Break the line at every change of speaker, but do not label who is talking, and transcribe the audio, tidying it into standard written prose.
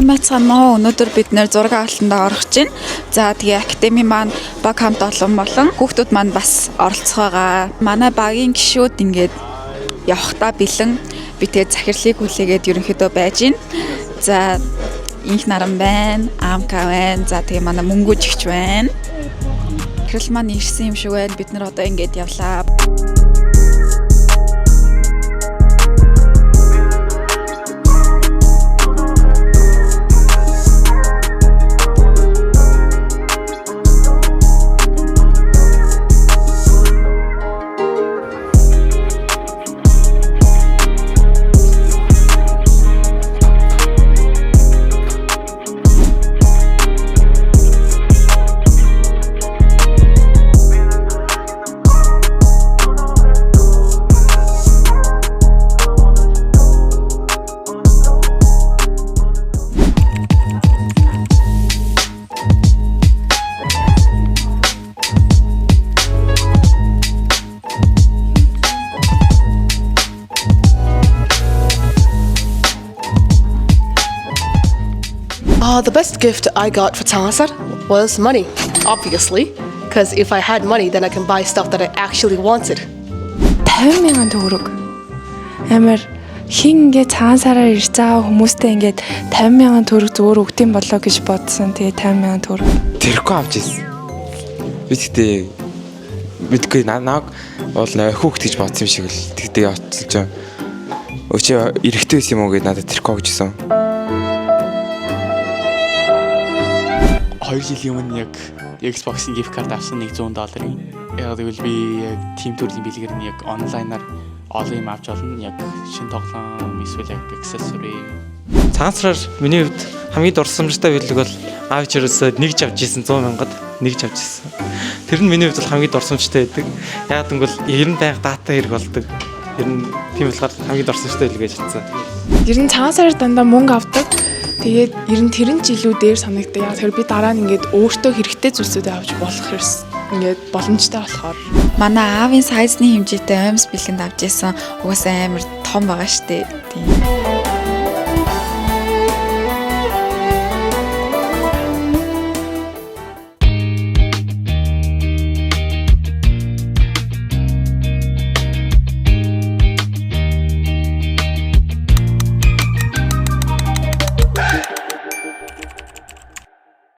Мэцганаа өнөөдөр бид нэр зураг авалтанд орох чинь. За тэгээ академи маань баг хамт олон болон хүүхдүүд маань бас оролцох байгаа. Манай багийн гишүүд ингээд явахтаа бэлэн би тэгээ захирлыг хүлээгээд ерөнхийдөө байж гин. За инх наран байна, амка байна. За тэгээ манай мөнгө жигч байна. Хэрэл маань ирсэн юм шиг байна. Бид нар одоо ингээд явлаа.
The best gift I got for Tangasar was money, obviously, because if I had money, then I can buy stuff that I actually wanted.
50,000 төгрөг. Амар хин ингээд цаансаараа ирж байгаа хүмүүстэй ингээд 50,000 төгрөг зүгээр өгдөм болоо гэж бодсон. Тэгээ 50,000 төгрөг.
Тэрхүү авч ирсэн. Би тэгтээ мэдгүй намайг бол хүүхд гэж бодсон юм шиг л тэгтээ явцсан чинь өчөө эрэхтэй байсан юм уу гэдээ надад тэрхүү өгч ирсэн.
2 жилийн өмнө яг Xbox-ийн gift card авсан $100. Яг тэгвэл би яг team төрлийн бэлгээр нь яг онлайнаар олон юм авч олно. Яг шинэ тоглоом эсвэл яг accessory.
Цаансраар миний хувьд хамгийн дурсамжтай бэлэг бол аавч ерөөсөө нэгж авч ирсэн 100,000-ад нэгж авч ирсэн. Тэр нь миний хувьд бол хамгийн дурсамжтай байдаг. Яг гэвэл 90 байнга дата хэрэг болдог. Ер нь тийм болохоор хамгийн дурсамжтай бэлэг гэж хэлсэн.
Ер нь цаасаар дандаа мөнгө авдаг. Тэгээд ер нь тэрэн ч илүү дээр санагддаг. Яг тэр би дараа нь ингээд өөртөө хэрэгтэй зүйлсүүдээ авч болох хэрэгс. Ингээд боломжтой болохоор.
Манай аавын сайзны хэмжээтэй аймс бэлгэнд авч исэн. Угаасаа амар том байгаа штэ. Тийм.